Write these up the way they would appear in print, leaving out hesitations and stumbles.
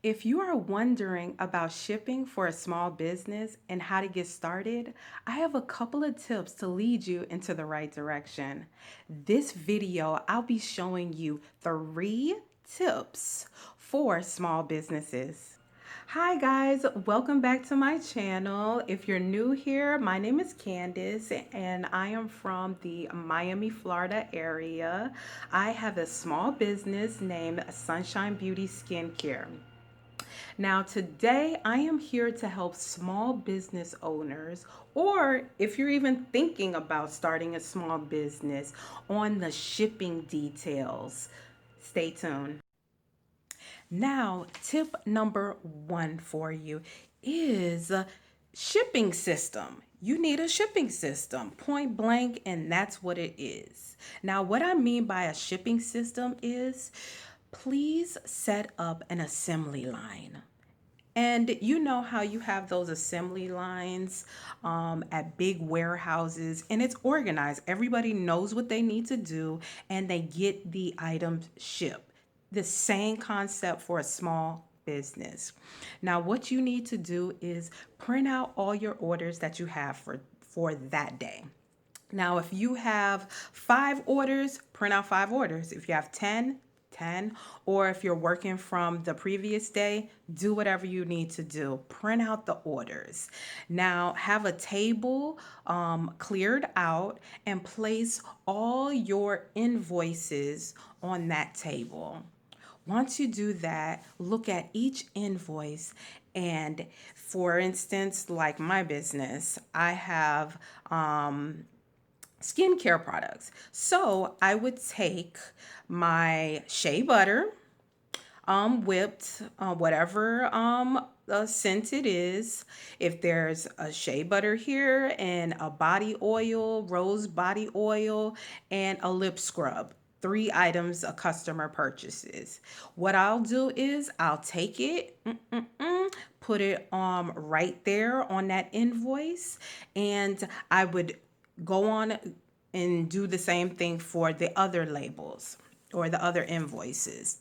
If you are wondering about shipping for a small business and how to get started, I have a couple of tips to lead you into the right direction. This video, I'll be showing you 3 tips for small businesses. Hi guys, welcome back to my channel. If you're new here, my name is Candace and I am from the Miami, Florida area. I have a small business named Sunshine Beauty Skincare. Now, today I am here to help small business owners, or if you're even thinking about starting a small business, on the shipping details. Stay tuned. Now, tip number 1 for you is a shipping system. You need a shipping system, point blank, and that's what it is. Now, what I mean by a shipping system is please set up an assembly line. And you know how you have those assembly lines at big warehouses and it's organized. Everybody knows what they need to do and they get the items shipped. The same concept for a small business. Now, what you need to do is print out all your orders that you have for that day. Now, if you have 5 orders, print out 5 orders. If you have 10, 10, or if you're working from the previous day, do whatever you need to do. Print out the orders. Now, have a table cleared out and place all your invoices on that table. Once you do that, look at each invoice. And for instance, like my business, I have skincare products. So I would take my shea butter, whipped, whatever scent it is. If there's a shea butter here and a body oil, rose body oil, and a lip scrub. 3 items a customer purchases. What I'll do is I'll take it, put it right there on that invoice, and I would go on and do the same thing for the other labels or the other invoices.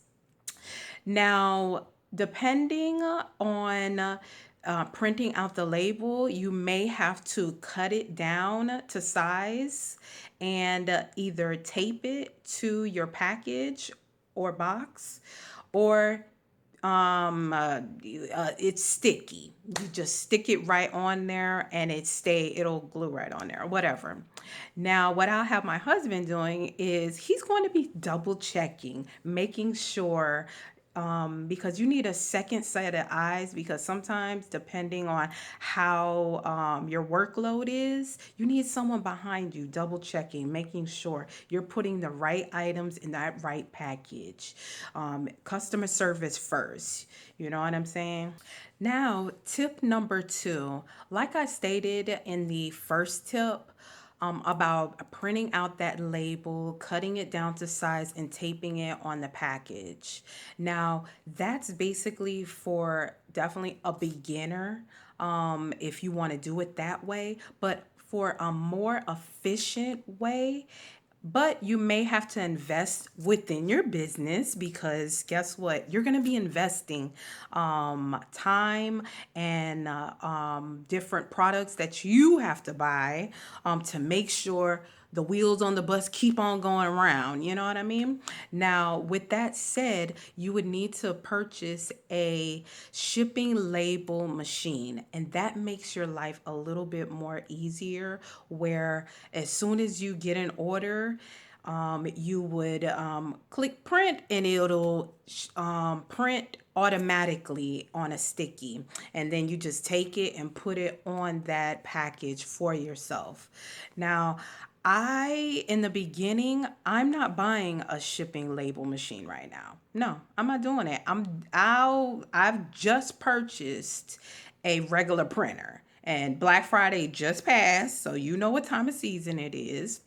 Now, depending on printing out the label, you may have to cut it down to size and either tape it to your package or box, or it's sticky. You just stick it right on there and it'll glue right on there, whatever. Now, what I'll have my husband doing is he's going to be double checking, making sure, because you need a second set of eyes, because sometimes depending on how your workload is, you need someone behind you double checking, making sure you're putting the right items in that right package. Customer service first, you know what I'm saying? Now, tip number 2, like I stated in the first tip, about printing out that label, cutting it down to size, and taping it on the package. Now, that's basically for definitely a beginner, if you want to do it that way. But for a more efficient way, but you may have to invest within your business, because guess what? You're going to be investing time and different products that you have to buy to make sure the wheels on the bus keep on going around. You know what I mean? Now, with that said, you would need to purchase a shipping label machine, and that makes your life a little bit more easier. Where as soon as you get an order, you would click print and it'll print automatically on a sticky, and then you just take it and put it on that package for yourself. Now, in the beginning, I'm not buying a shipping label machine right now. No, I'm not doing it. I've just purchased a regular printer, and Black Friday just passed, so you know what time of season it is.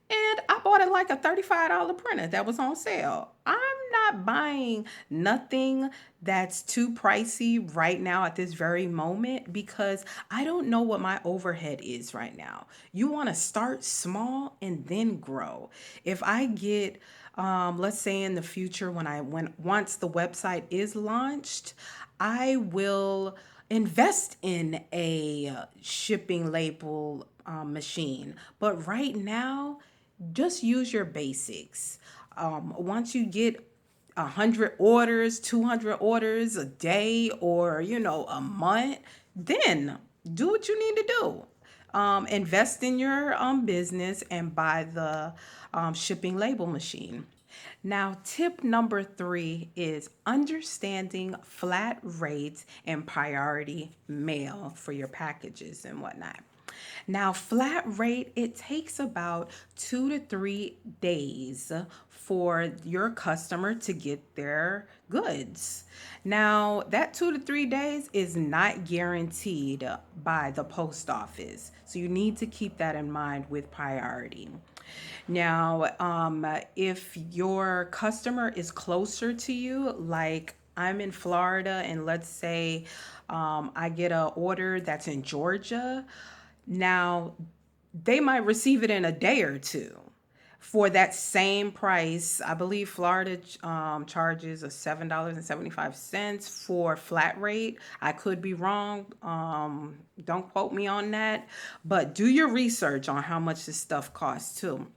And I bought it like a $35 printer that was on sale. I'm not buying nothing that's too pricey right now at this very moment, because I don't know what my overhead is right now. You want to start small and then grow. If I get Let's say in the future when once the website is launched, I will invest in a shipping label machine. But right now, just use your basics. Once you get 100 orders, 200 orders a day, or a month, then do what you need to do. Invest in your business and buy the shipping label machine. Now, tip number 3 is understanding flat rates and priority mail for your packages and whatnot. Now, flat rate, it takes about 2 to 3 days for your customer to get their goods. Now, that 2 to 3 days is not guaranteed by the post office. So you need to keep that in mind with priority. Now, if your customer is closer to you, like I'm in Florida, and let's say I get an order that's in Georgia, now they might receive it in a day or two for that same price. I believe Florida charges a $7.75 for flat rate. I could be wrong. Don't quote me on that, but do your research on how much this stuff costs too.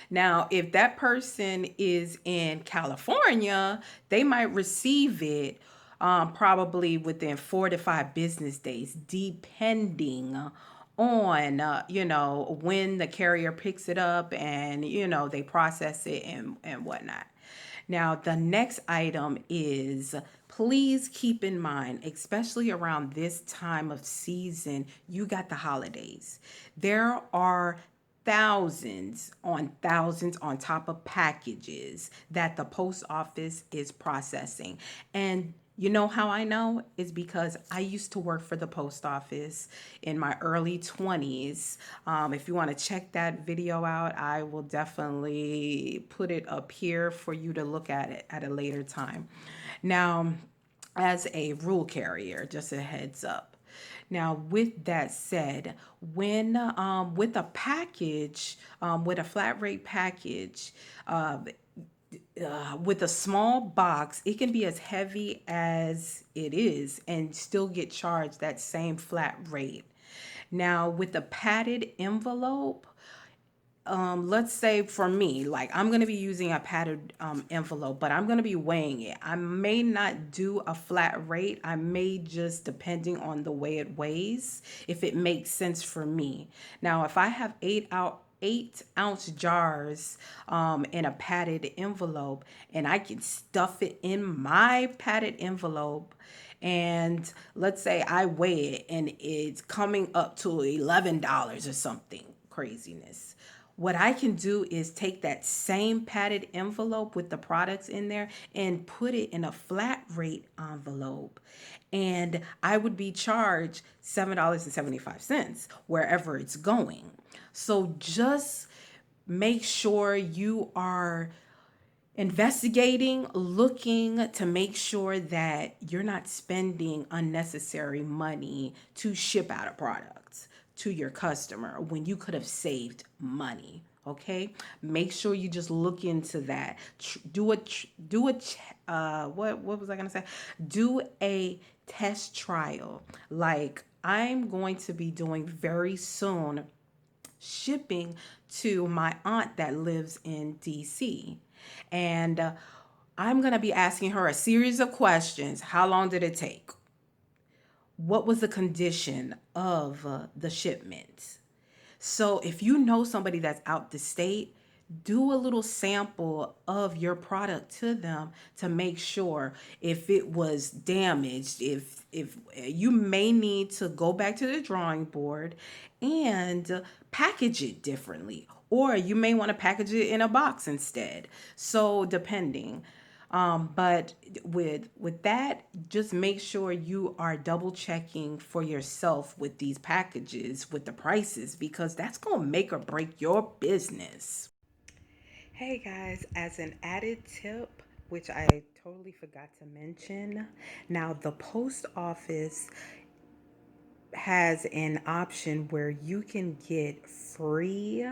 Now, if that person is in California, they might receive it probably within 4 to 5 business days, depending on when the carrier picks it up and they process it and whatnot. Now, the next item is, please keep in mind, especially around this time of season, you got the holidays. There are thousands on top of packages that the post office is processing. And you know how I know? Is because I used to work for the post office in my early 20s. If you want to check that video out, I will definitely put it up here for you to look at it at a later time. Now, as a rule carrier, just a heads up. Now, with that said, when with a package, with a flat rate package, with a small box, it can be as heavy as it is and still get charged that same flat rate. Now, with a padded envelope, let's say for me, like I'm going to be using a padded envelope, but I'm going to be weighing it. I may not do a flat rate. I may just, depending on the way it weighs, if it makes sense for me. Now, if I have 8-ounce jars in a padded envelope, and I can stuff it in my padded envelope, and let's say I weigh it and it's coming up to $11 or something craziness. What I can do is take that same padded envelope with the products in there and put it in a flat rate envelope. And I would be charged $7.75 wherever it's going. So just make sure you are investigating, looking to make sure that you're not spending unnecessary money to ship out a product to your customer when you could have saved money. Okay, make sure you just look into that. What was I gonna say? Do a test trial, like I'm going to be doing very soon, shipping to my aunt that lives in DC. And I'm going to be asking her a series of questions. How long did it take? What was the condition of the shipment? So if you know somebody that's out the state, do a little sample of your product to them to make sure if it was damaged, if you may need to go back to the drawing board and package it differently, or you may want to package it in a box instead. So depending. But with that, just make sure you are double checking for yourself with these packages with the prices, because that's gonna make or break your business. Hey guys, as an added tip, which I totally forgot to mention, now the post office has an option where you can get free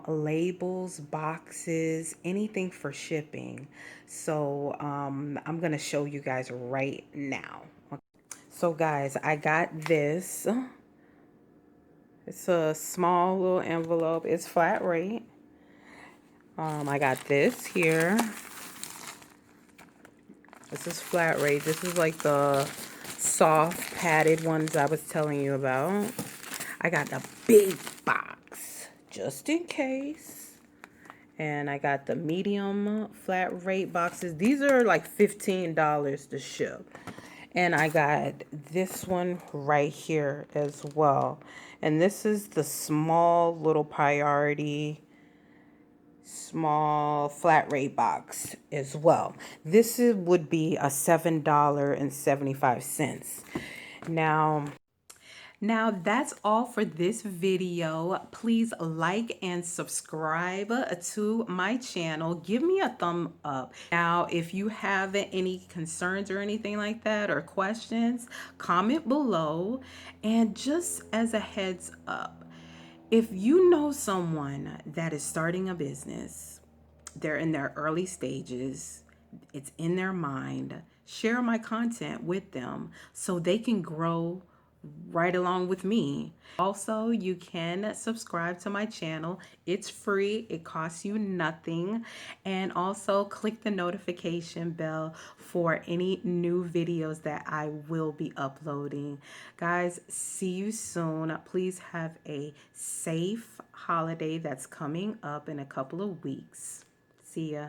labels, boxes, anything for shipping. So I'm gonna show you guys right now. So guys, I got this. It's a small little envelope. It's flat rate. I got this here. This is flat rate. This is like the soft padded ones I was telling you about. I got the big box just in case. And I got the medium flat rate boxes. These are like $15 to ship. And I got this one right here as well. And this is the small little priority small flat rate box as well. This would be a $7.75. Now that's all for this video. Please like and subscribe to my channel. Give me a thumb up. Now, if you have any concerns or anything like that or questions, comment below. And just as a heads up, if you know someone that is starting a business, they're in their early stages, it's in their mind, share my content with them so they can grow right along with me. Also, you can subscribe to my channel. It's free, it costs you nothing. And also click the notification bell for any new videos that I will be uploading. Guys, see you soon. Please have a safe holiday that's coming up in a couple of weeks. See ya.